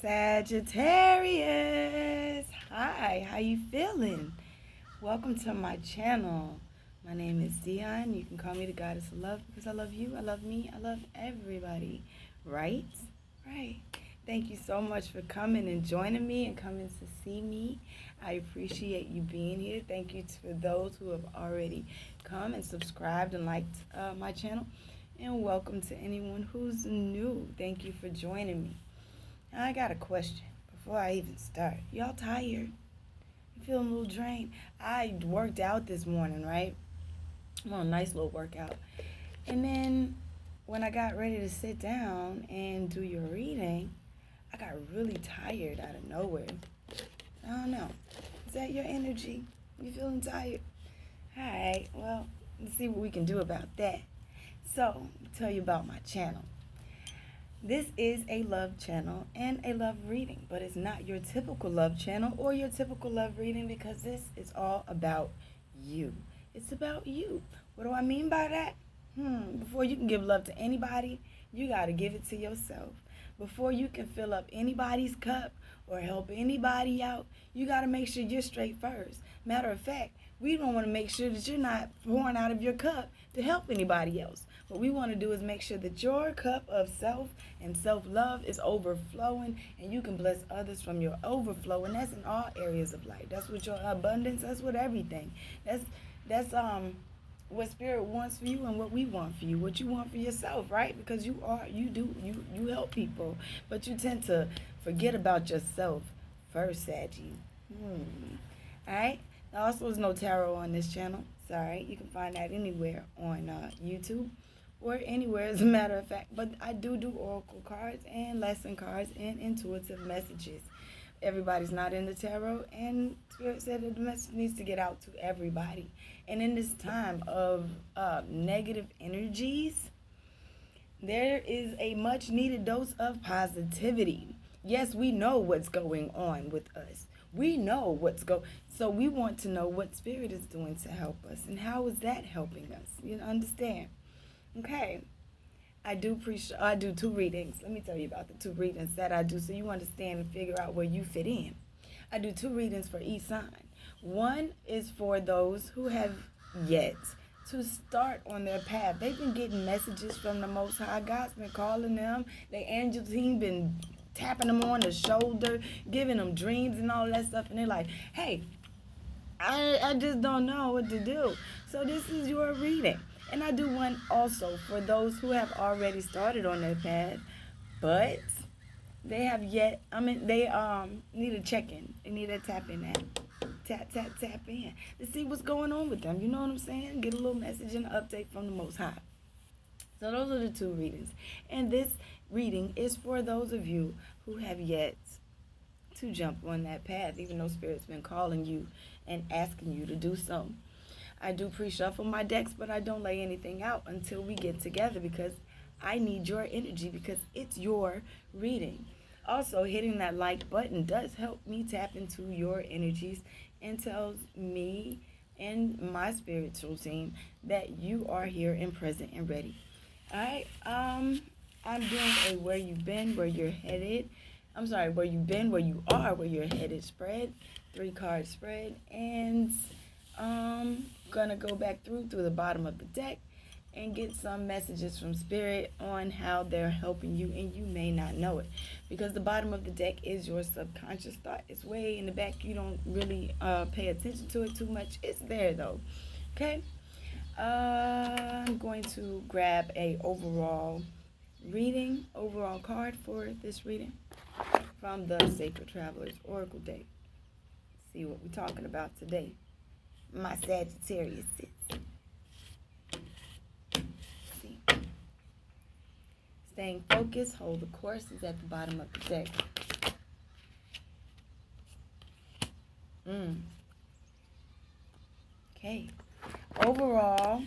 Sagittarius, hi, how you feeling? Welcome to my channel. My name is Dion. You can call me the goddess of love because I love you, I love me, I love everybody. Right? Right. Thank you so much for coming and joining me and coming to see me. I appreciate you being here. Thank you for those who have already come and subscribed and liked my channel. And welcome to anyone who's new. Thank you for joining me. Now, I got a question before I even start. Y'all tired? You feeling a little drained? I worked out this morning, right? I'm on a nice little workout. And then when I got ready to sit down and do your reading, I got really tired out of nowhere. I don't know. Is that your energy? You feeling tired? Alright, well, let's see what we can do about that. So, I'll tell you about my channel. This is a love channel and a love reading, but it's not your typical love channel or your typical love reading because this is all about you. It's about you. What do I mean by that? Before you can give love to anybody, you got to give it to yourself. Before you can fill up anybody's cup or help anybody out, you got to make sure you're straight first. Matter of fact, we don't want to make sure that you're not pouring out of your cup to help anybody else. What we want to do is make sure that your cup of self and self-love is overflowing and you can bless others from your overflow. And that's in all areas of life. That's what your abundance, that's what everything. That's what spirit wants for you and what we want for you. What you want for yourself, right? Because you help people. But you tend to forget about yourself first, Saggy. Alright? Also, there's no tarot on this channel. Sorry, you can find that anywhere on YouTube or anywhere, as a matter of fact. But I do oracle cards and lesson cards and intuitive messages. Everybody's not in the tarot, and Spirit said that the message needs to get out to everybody. And in this time of negative energies, there is a much needed dose of positivity. Yes, we know what's going on with us. We know so we want to know what Spirit is doing to help us and how is that helping us. You understand? Okay. I do two readings. Let me tell you about the two readings that I do so you understand and figure out where you fit in. I do two readings for each sign. One is for those who have yet to start on their path. They've been getting messages from the Most High. God's been calling them. The angel team been tapping them on the shoulder, giving them dreams and all that stuff. And they're like, hey, I just don't know what to do. So this is your reading. And I do one also for those who have already started on their path, but they have yet, they need a check-in. They need a tap in that. Tap in. To see what's going on with them. You know what I'm saying? Get a little message and an update from the Most High. So those are the two readings. And this reading is for those of you who have yet to jump on that path, even though Spirit's been calling you and asking you to do so. I do pre-shuffle my decks, but I don't lay anything out until we get together because I need your energy because it's your reading. Also, hitting that like button does help me tap into your energies and tells me and my spiritual team that you are here and present and ready. All right. I'm doing a where you've been, where you're headed. Where you've been, where you are, where you're headed spread. 3-card spread. And gonna go back through the bottom of the deck and get some messages from Spirit on how they're helping you, and you may not know it because the bottom of the deck is your subconscious thought. It's way in the back. You don't really pay attention to it too much. It's there though. Okay. I'm going to grab a overall card for this reading from the Sacred Travelers Oracle deck. See what we're talking about today. My Sagittarius is. See. Staying focused, hold the course is at the bottom of the deck. Okay. Overall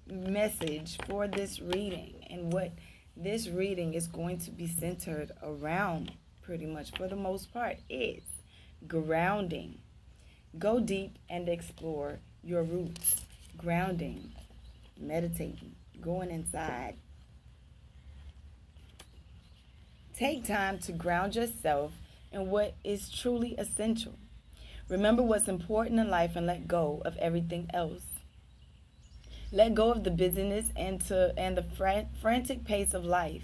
message for this reading and what this reading is going to be centered around pretty much for the most part is grounding. Go deep and explore your roots. Grounding, meditating, going inside, Take time to ground yourself in what is truly essential. Remember what's important in life and let go of everything else. Let go of the busyness and the frantic pace of life.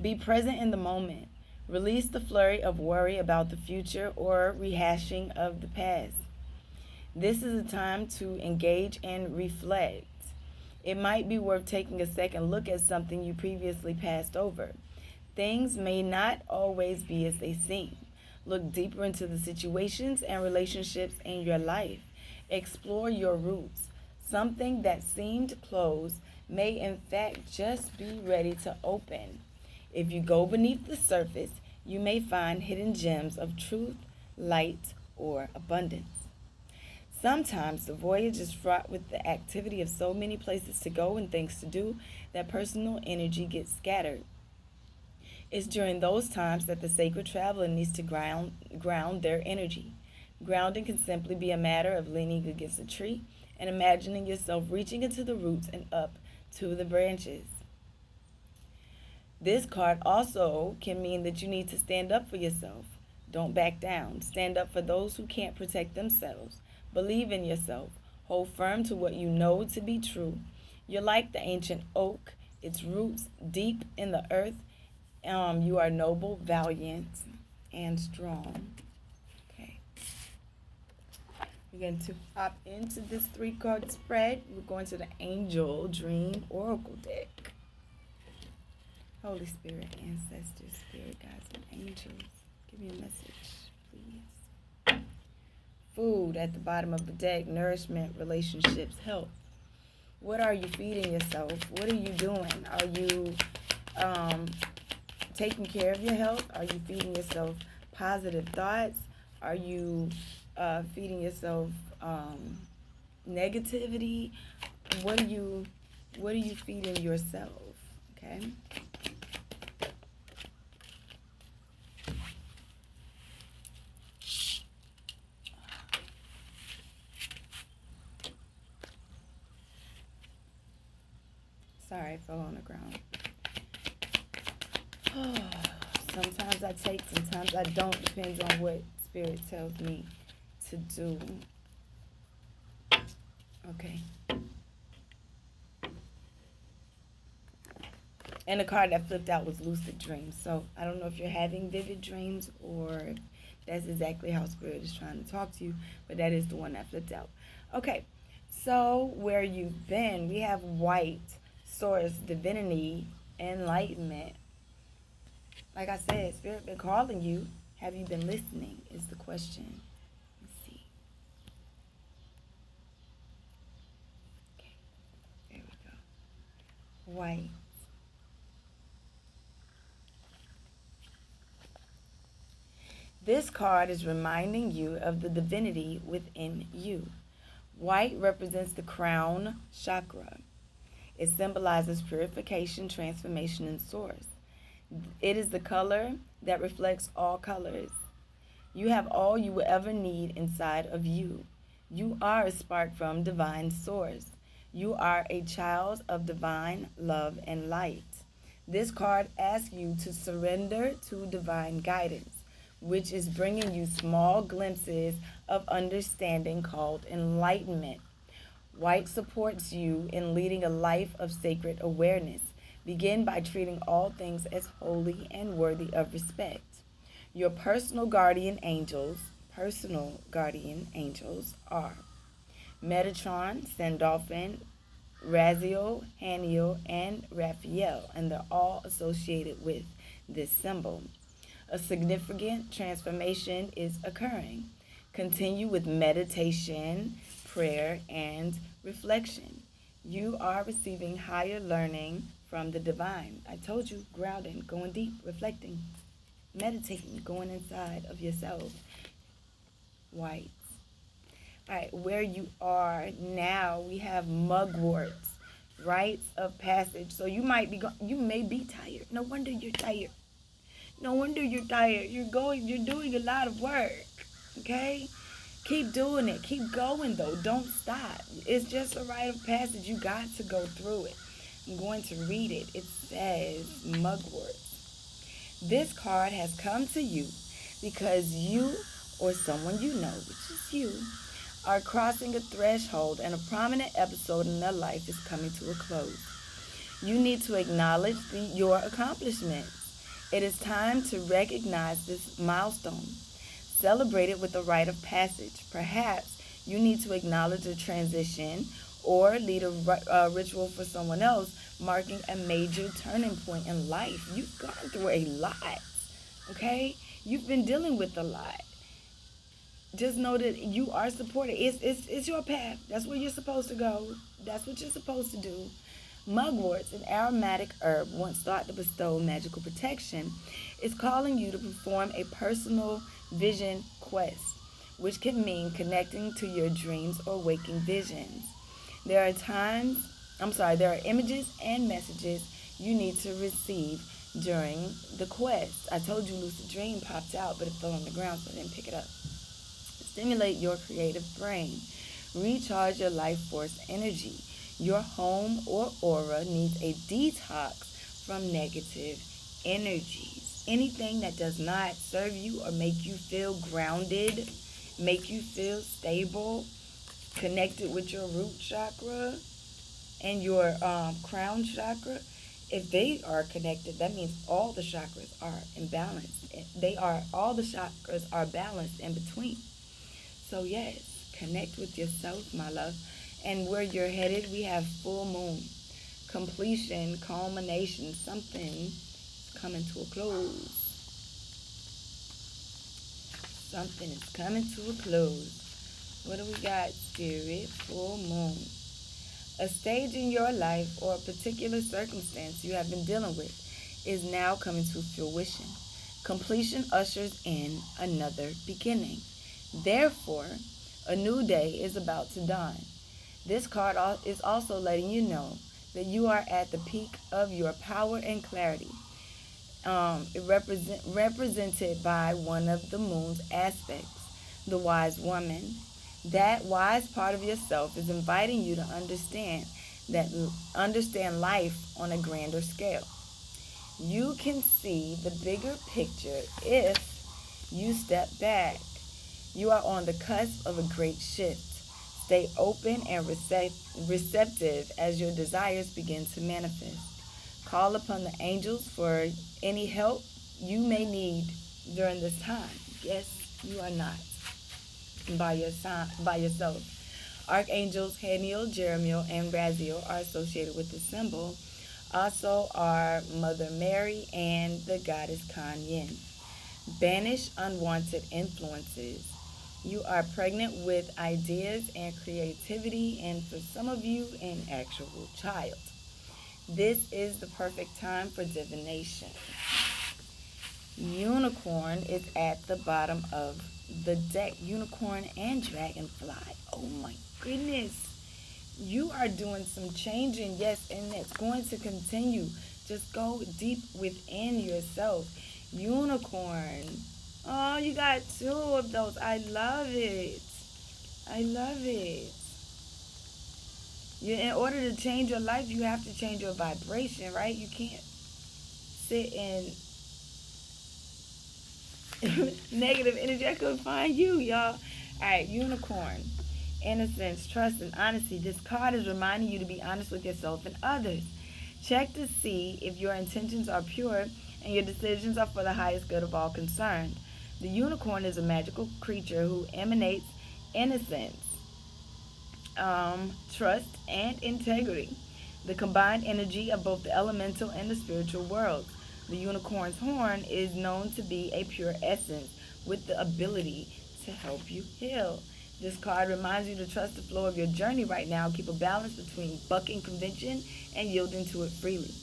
Be present in the moment. Release the flurry of worry about the future or rehashing of the past. This is a time to engage and reflect. It might be worth taking a second look at something you previously passed over. Things may not always be as they seem. Look deeper into the situations and relationships in your life. Explore your roots. Something that seemed closed may in fact just be ready to open. If you go beneath the surface, you may find hidden gems of truth, light, or abundance. Sometimes the voyage is fraught with the activity of so many places to go and things to do that personal energy gets scattered. It's during those times that the sacred traveler needs to ground their energy. Grounding can simply be a matter of leaning against a tree and imagining yourself reaching into the roots and up to the branches. This card also can mean that you need to stand up for yourself. Don't back down. Stand up for those who can't protect themselves. Believe in yourself. Hold firm to what you know to be true. You're like the ancient oak, its roots deep in the earth. You are noble, valiant, and strong. Okay. We're going to hop into this 3-card spread. We're going to the Angel Dream Oracle deck. Holy Spirit, ancestors, spirit guides, and angels, give me a message, please. Food at the bottom of the deck, nourishment, relationships, health. What are you feeding yourself? What are you doing? Are you taking care of your health? Are you feeding yourself positive thoughts? Are you feeding yourself negativity? What are you feeding yourself? Okay. Sorry, I fell on the ground. Sometimes I take, sometimes I don't. Depends on what Spirit tells me to do. Okay. And the card that flipped out was lucid dreams. So I don't know if you're having vivid dreams or if that's exactly how Spirit is trying to talk to you, but that is the one that flipped out. Okay. So where you've been, we have white, source, divinity, enlightenment. Like I said, Spirit been calling you. Have you been listening is the question. Let's see. Okay, there we go. White. This card is reminding you of the divinity within you. White represents the crown chakra. It symbolizes purification, transformation, and source. It is the color that reflects all colors. You have all you will ever need inside of you. You are a spark from divine source. You are a child of divine love and light. This card asks you to surrender to divine guidance, which is bringing you small glimpses of understanding called enlightenment. White supports you in leading a life of sacred awareness. Begin by treating all things as holy and worthy of respect. Your personal guardian angels are Metatron, Sandalphon, Raziel, Haniel, and Raphael, and they're all associated with this symbol. A significant transformation is occurring. Continue with meditation, prayer, and reflection. You are receiving higher learning from the divine. I told you, grounding, going deep, reflecting, meditating, going inside of yourself. White. All right, where you are now, we have mugworts, rites of passage. So you may be tired. No wonder you're tired. No wonder you're tired. You're doing a lot of work. Okay? Keep doing it. Keep going though. Don't stop. It's just a rite of passage. You got to go through it. I'm going to read it. It says mugwort. This card has come to you because you or someone you know, which is you, are crossing a threshold and a prominent episode in their life is coming to a close. You need to acknowledge your accomplishments. It is time to recognize this milestone. Celebrate it with a rite of passage. Perhaps you need to acknowledge a transition or lead a ritual for someone else, marking a major turning point in life. You've gone through a lot, okay? You've been dealing with a lot. Just know that you are supported. It's your path. That's where you're supposed to go. That's what you're supposed to do. Mugwort, an aromatic herb once thought to bestow magical protection, is calling you to perform a personal vision quest, which can mean connecting to your dreams or waking visions. There are images and messages you need to receive during the quest. I told you lucid dream popped out, but it fell on the ground, so I didn't pick it up. Stimulate your creative brain. Recharge your life force energy. Your home or aura needs a detox from negative energies. Anything that does not serve you or make you feel grounded, make you feel stable, connected with your root chakra and your crown chakra, if they are connected, that means all the chakras are in balance. All the chakras are balanced in between. So yes, connect with yourself, my love. And where you're headed, we have full moon, completion, culmination, something coming to a close. Something is coming to a close. What do we got, Spirit? Full moon. A stage in your life or a particular circumstance you have been dealing with is now coming to fruition. Completion ushers in another beginning. Therefore, a new day is about to dawn. This card is also letting you know that you are at the peak of your power and clarity. Represented by one of the moon's aspects, the wise woman. That wise part of yourself is inviting you to understand life on a grander scale. You can see the bigger picture if you step back. You are on the cusp of a great shift. Stay open and receptive as your desires begin to manifest. Call upon the angels for any help you may need during this time. Yes, you are not by yourself. Archangels Haniel, Jeremiel, and Raziel are associated with this symbol. Also are Mother Mary and the goddess Kuan Yin. Banish unwanted influences. You are pregnant with ideas and creativity, and for some of you, an actual child. This is the perfect time for divination. Unicorn is at the bottom of the deck. Unicorn and dragonfly. Oh my goodness. You are doing some changing, yes, and it's going to continue. Just go deep within yourself. Unicorn. Oh, you got two of those. I love it. I love it. In order to change your life, you have to change your vibration, right? You can't sit in negative energy. I couldn't find you, y'all. All right, unicorn. Innocence, trust, and honesty. This card is reminding you to be honest with yourself and others. Check to see if your intentions are pure and your decisions are for the highest good of all concerned. The unicorn is a magical creature who emanates innocence, trust, and integrity, the combined energy of both the elemental and the spiritual worlds. The unicorn's horn is known to be a pure essence with the ability to help you heal. This card reminds you to trust the flow of your journey right now. Keep a balance between bucking convention and yielding to it freely.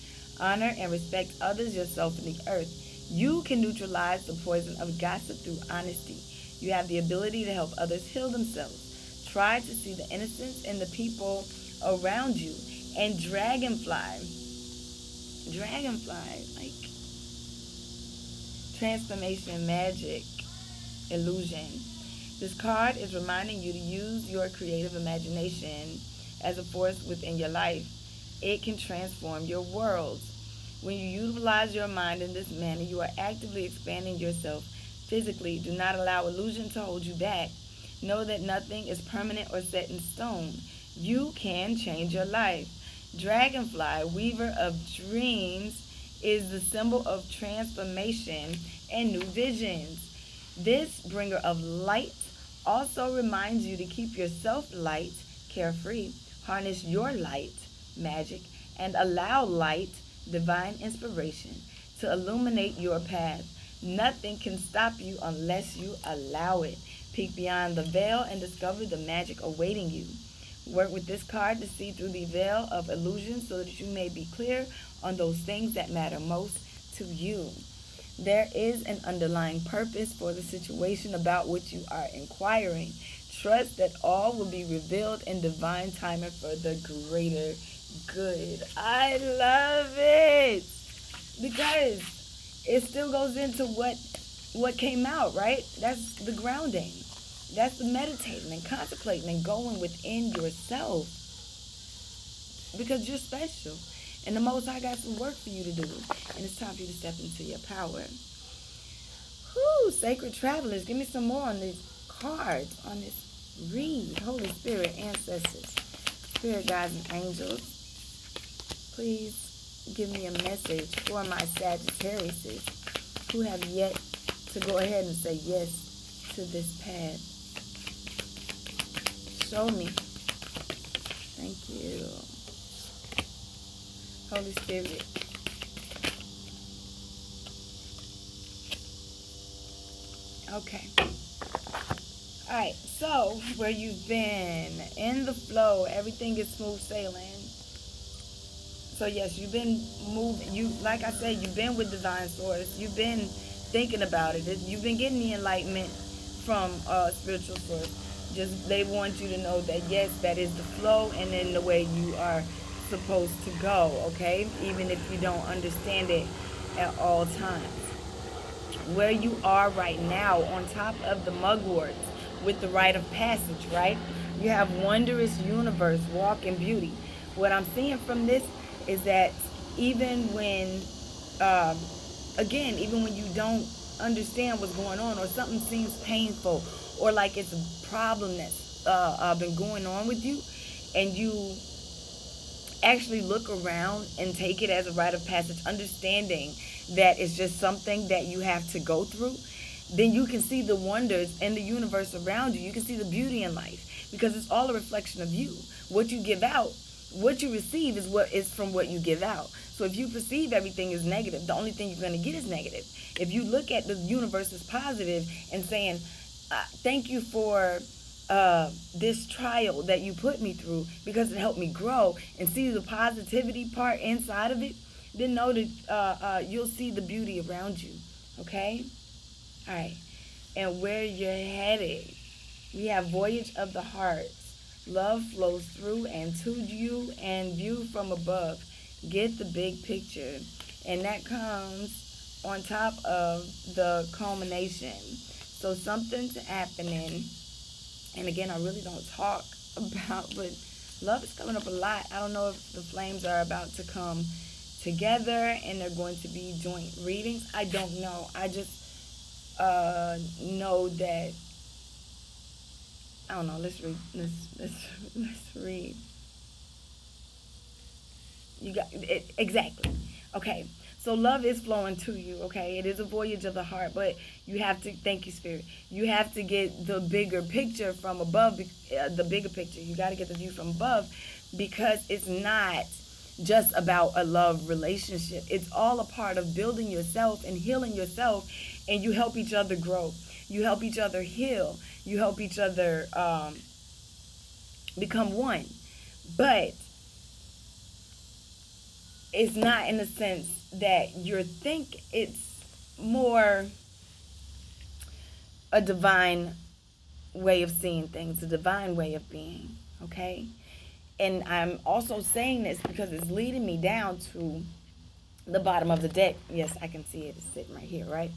Honor and respect others, yourself, and the earth. You can neutralize the poison of gossip through honesty. You have the ability to help others heal themselves. Try to see the innocence in the people around you. And dragonfly, like transformation, magic, illusion. This card is reminding you to use your creative imagination as a force within your life. It can transform your world. When you utilize your mind in this manner, you are actively expanding yourself physically. Do not allow illusion to hold you back. Know that nothing is permanent or set in stone. You can change your life. Dragonfly, weaver of dreams, is the symbol of transformation and new visions. This bringer of light also reminds you to keep yourself light, carefree. Harness your light, magic, and allow light, divine inspiration, to illuminate your path. Nothing can stop you unless you allow it. Peek beyond the veil and discover the magic awaiting you. Work with this card to see through the veil of illusion so that you may be clear on those things that matter most to you. There is an underlying purpose for the situation about which you are inquiring. Trust that all will be revealed in divine timing for the greater good. I love it because it still goes into what came out, right? That's the grounding. That's the meditating and contemplating and going within yourself because you're special. And the Most High got some work for you to do. And it's time for you to step into your power. Whew, sacred travelers, give me some more on these cards, on this read. Holy Spirit, ancestors, spirit guides and angels, please give me a message for my Sagittariuses who have yet to go ahead and say yes to this path. Show me. Thank you. Holy Spirit. Okay. All right. So, where you've been in the flow, everything is smooth sailing. So, yes, you've been moving. You, like I said, you've been with Divine Source. You've been thinking about it. You've been getting the enlightenment from spiritual source. Just they want you to know that yes, that is the flow and in the way you are supposed to go, okay? Even if you don't understand it at all times. Where you are right now, on top of the mugworts with the rite of passage, right? You have wondrous universe, walk in beauty. What I'm seeing from this is that even when, even when you don't understand what's going on or something seems painful or like it's a problem that's been going on with you and you actually look around and take it as a rite of passage, understanding that it's just something that you have to go through, then you can see the wonders in the universe around you. You can see the beauty in life because it's all a reflection of you. What you give out, what you receive is what is from what you give out. So if you perceive everything as negative, the only thing you're going to get is negative. If you look at the universe as positive and saying, thank you for this trial that you put me through because it helped me grow, and see the positivity part inside of it, then know that you'll see the beauty around you. Okay? All right. And where you're headed, we have voyage of the hearts. Love flows through and to you and view from above. Get the big picture. And that comes on top of the culmination. So something's happening. And again, I really don't talk about, but love is coming up a lot. I don't know if the flames are about to come together and they're going to be joint readings. I don't know. I just know that, I don't know. Let's read. Let's read. You got it exactly. Okay. So love is flowing to you, okay? It is a voyage of the heart, but you have to, thank you, Spirit. You have to get the bigger picture from above, the bigger picture. You got to get the view from above because it's not just about a love relationship. It's all a part of building yourself and healing yourself, and you help each other grow. You help each other heal. You help each other become one. But it's not in the sense that you think. It's more a divine way of seeing things, a divine way of being, okay? And I'm also saying this because it's leading me down to the bottom of the deck. Yes, I can see it. It's sitting right here, right?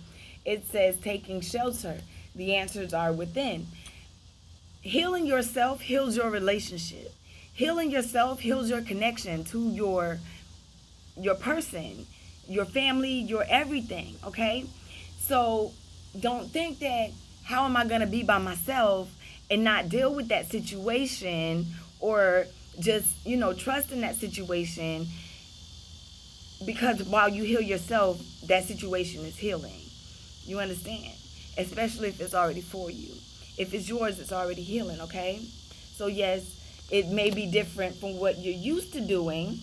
It says taking shelter. The answers are within. Healing yourself heals your relationship. Healing yourself heals your connection to your person. your family, your everything, okay? So don't think that, how am I going to be by myself and not deal with that situation, or just, trust in that situation, because while you heal yourself, that situation is healing. You understand? Especially if it's already for you. If it's yours, it's already healing, okay? So yes, it may be different from what you're used to doing,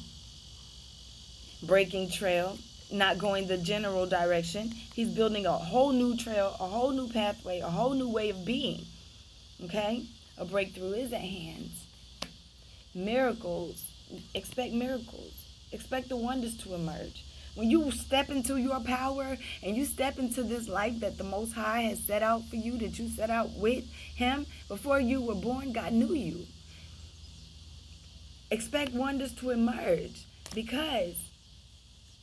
breaking trail, not going the general direction. He's building a whole new trail, a whole new pathway, a whole new way of being, okay? A breakthrough is at hand. Miracles, expect miracles. Expect the wonders to emerge. When you step into your power and you step into this life that the Most High has set out for you, that you set out with Him, before you were born, God knew you. Expect wonders to emerge, because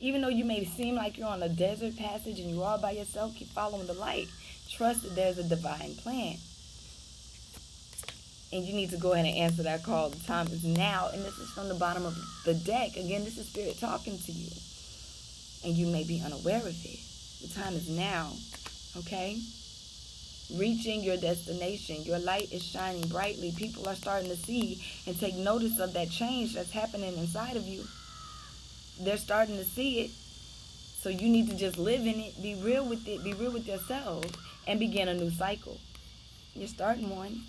even though you may seem like you're on a desert passage and you're all by yourself, keep following the light. Trust that there's a divine plan. And you need to go ahead and answer that call. The time is now. And this is from the bottom of the deck. Again, this is Spirit talking to you. And you may be unaware of it. The time is now. Okay? Reaching your destination. Your light is shining brightly. People are starting to see and take notice of that change that's happening inside of you. They're starting to see it. So you need to just live in it. Be real with it. Be real with yourself. And begin a new cycle. You're starting one.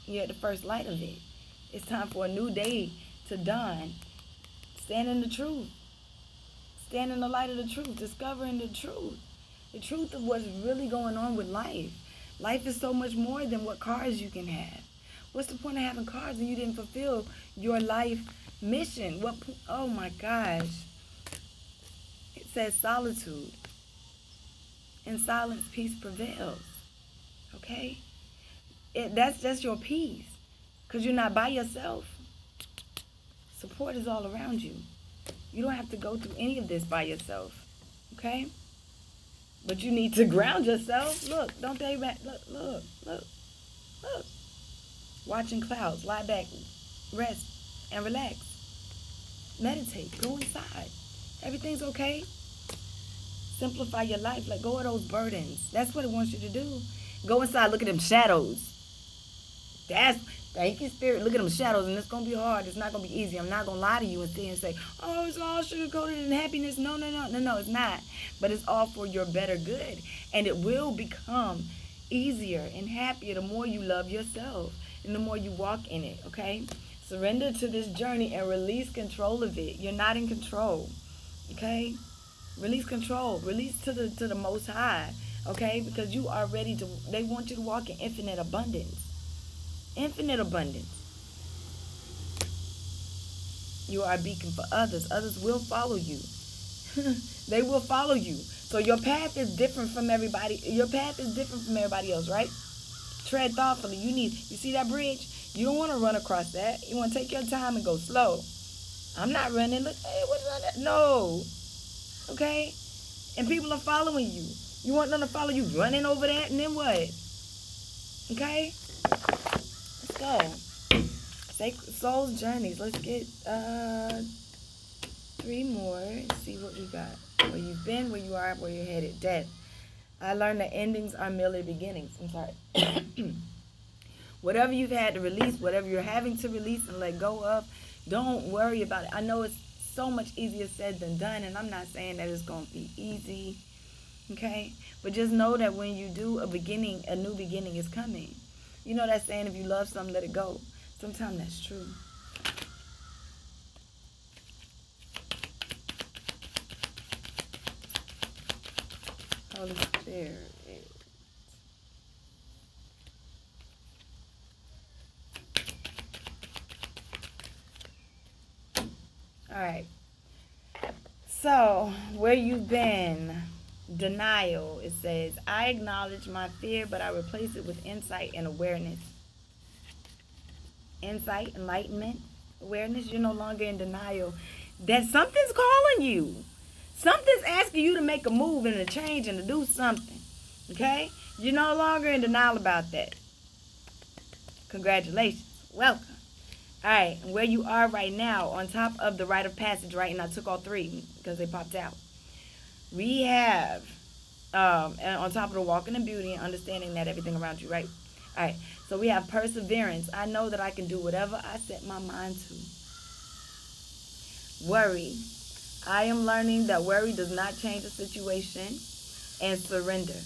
You're at the first light of it. It's time for a new day to dawn. Stand in the truth. Stand in the light of the truth. Discovering the truth. The truth of what's really going on with life. Life is so much more than what cars you can have. What's the point of having cars and you didn't fulfill your life mission? Oh my gosh. It says solitude. In silence, peace prevails. Okay? That's just your peace, because you're not by yourself. Support is all around you. You don't have to go through any of this by yourself, okay? But you need to ground yourself. Look, don't they? Look. Watching clouds, lie back, rest, and relax. Meditate, go inside. Everything's okay. Simplify your life. Let go of those burdens. That's what it wants you to do. Go inside, look at them shadows. Thank you, Spirit. Look at them shadows, and it's going to be hard. It's not going to be easy. I'm not going to lie to you and sit and say, oh, it's all sugar-coated and happiness. No, it's not. But it's all for your better good. And it will become easier and happier the more you love yourself and the more you walk in it, okay? Surrender to this journey and release control of it. You're not in control, okay? Release control. Release to the Most High, okay? Because you are ready to, they want you to walk in infinite abundance. Infinite abundance. You are a beacon for others. Others will follow you. They will follow you. So your path is different from everybody. Your path is different from everybody else, right? Tread thoughtfully. You see that bridge? You don't want to run across that. You want to take your time and go slow. I'm not running. Look, hey, what's that? No. Okay? And people are following you. You want them to follow you running over that, and then what? Okay? Go. Sacred Souls Journeys. Let's get 3 more and see what we got. Where you've been, where you are, where you're headed. Death. I learned that endings are merely beginnings. I'm sorry. Whatever you've had to release, whatever you're having to release and let go of, don't worry about it. I know it's so much easier said than done, and I'm not saying that it's going to be easy. Okay? But just know that when you do a new beginning is coming. You know that saying, if you love something, let it go. Sometimes that's true. Holy Spirit. All right. So, where you've been... Denial, it says, I acknowledge my fear, but I replace it with insight and awareness. Insight, enlightenment, awareness. You're no longer in denial. That something's calling you. Something's asking you to make a move and a change and to do something. Okay? You're no longer in denial about that. Congratulations. Welcome. All right, where you are right now, on top of the rite of passage, right? And I took all three because they popped out. We have, and on top of the walking in beauty and understanding that everything around you, right? All right, so we have perseverance. I know that I can do whatever I set my mind to. Worry. I am learning that worry does not change the situation. And surrender.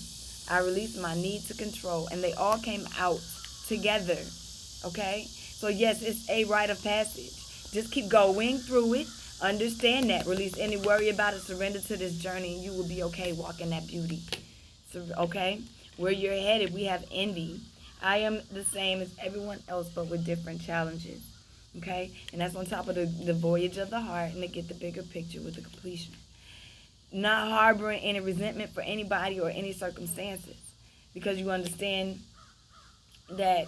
I release my need to control. And they all came out together. Okay? So yes, it's a rite of passage. Just keep going through it. Understand that. Release any worry about it. Surrender to this journey. And you will be okay walking that beauty. So, okay? Where you're headed, we have envy. I am the same as everyone else, but with different challenges. Okay? And that's on top of the voyage of the heart and to get the bigger picture with the completion. Not harboring any resentment for anybody or any circumstances, because you understand that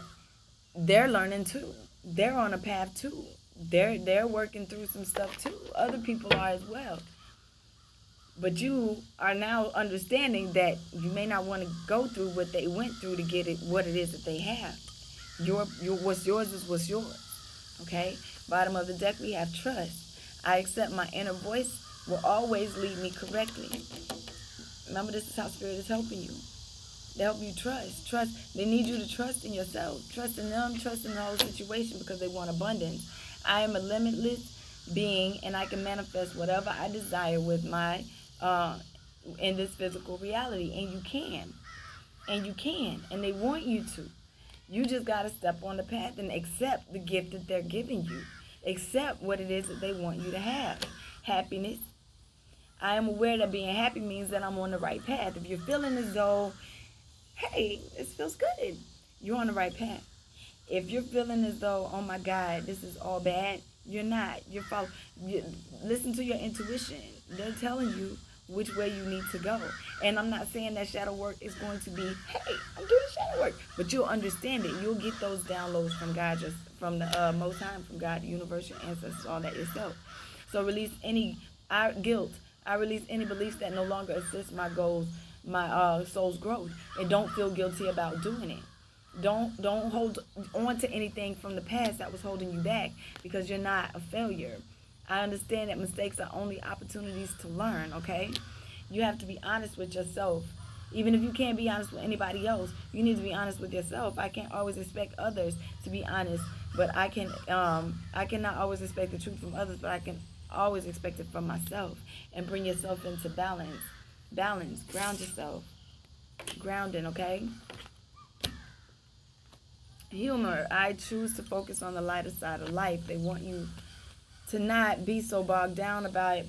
they're learning too. They're on a path too. They're working through some stuff too. Other people are as well. But you are now understanding that you may not want to go through what they went through to get it, what it is that they have. Your what's yours is what's yours. Okay? Bottom of the deck, we have trust. I accept my inner voice will always lead me correctly. Remember, this is how Spirit is helping you. They help you trust. Trust. They need you to trust in yourself. Trust in them. Trust in the whole situation because they want abundance. I am a limitless being, and I can manifest whatever I desire with my in this physical reality. And you can. And you can. And they want you to. You just got to step on the path and accept the gift that they're giving you. Accept what it is that they want you to have. Happiness. I am aware that being happy means that I'm on the right path. If you're feeling as though, hey, this feels good, you're on the right path. If you're feeling as though, oh my God, this is all bad, you're not. Listen to your intuition. They're telling you which way you need to go. And I'm not saying that shadow work is going to be, hey, I'm doing shadow work. But you'll understand it. You'll get those downloads from God, just from the Most High, from God, the universe, your ancestors, all that yourself. So release any guilt. I release any beliefs that no longer assist my goals, my soul's growth. And don't feel guilty about doing it. Don't hold on to anything from the past that was holding you back, because you're not a failure. I understand that mistakes are only opportunities to learn, okay? You have to be honest with yourself. Even if you can't be honest with anybody else, you need to be honest with yourself. I can't always expect others to be honest, but I cannot always expect the truth from others, but I can always expect it from myself. And bring yourself into balance. Balance. Ground yourself. Grounding, okay? Humor. I choose to focus on the lighter side of life. They want you to not be so bogged down by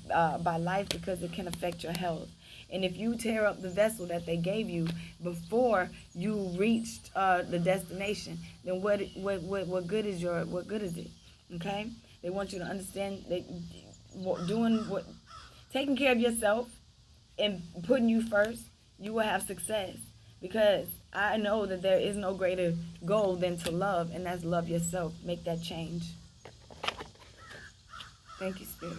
life, because it can affect your health. And if you tear up the vessel that they gave you before you reached the destination, then what good is it? Okay? They want you to understand that taking care of yourself and putting you first, you will have success. Because I know that there is no greater goal than to love, and that's love yourself. Make that change. Thank you, Spirit.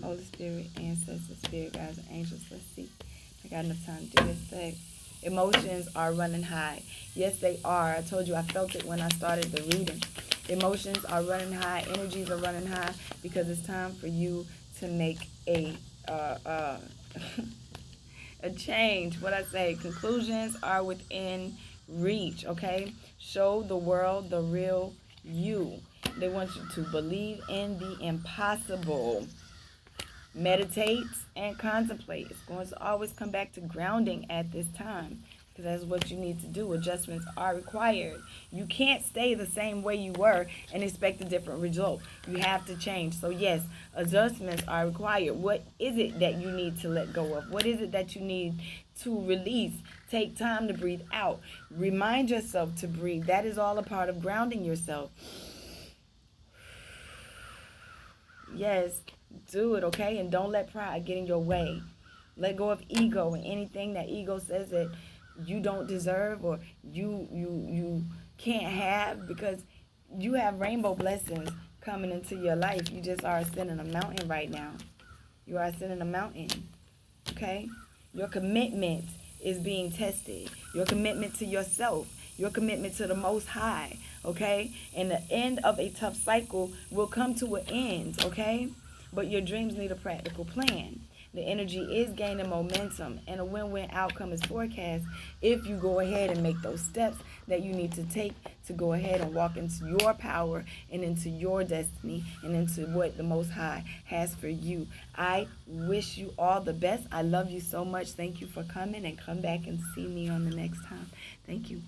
Holy Spirit, ancestors, spirit guides, and angels. Let's see. I got enough time to do this thing. Emotions are running high. Yes, they are. I told you I felt it when I started the reading. Emotions are running high. Energies are running high, because it's time for you to make a a change. What I say, conclusions are within reach, okay? Show the world the real you. They want you to believe in the impossible. Meditate and contemplate. It's going to always come back to grounding at this time, because that's what you need to do. Adjustments are required. You can't stay the same way you were and expect a different result. You have to change. So yes, adjustments are required. What is it that you need to let go of? What is it that you need to release? Take time to breathe out. Remind yourself to breathe. That is all a part of grounding yourself. Yes, do it, okay? And don't let pride get in your way. Let go of ego and anything that ego says that you don't deserve or you can't have, because you have rainbow blessings coming into your life. You just are ascending a mountain right now. You are ascending a mountain, okay? Your commitment is being tested. Your commitment to yourself. your commitment to the Most High, okay? And the end of a tough cycle will come to an end, okay? But your dreams need a practical plan. The energy is gaining momentum, and a win-win outcome is forecast if you go ahead and make those steps that you need to take to go ahead and walk into your power and into your destiny and into what the Most High has for you. I wish you all the best. I love you so much. Thank you for coming, and come back and see me on the next time. Thank you.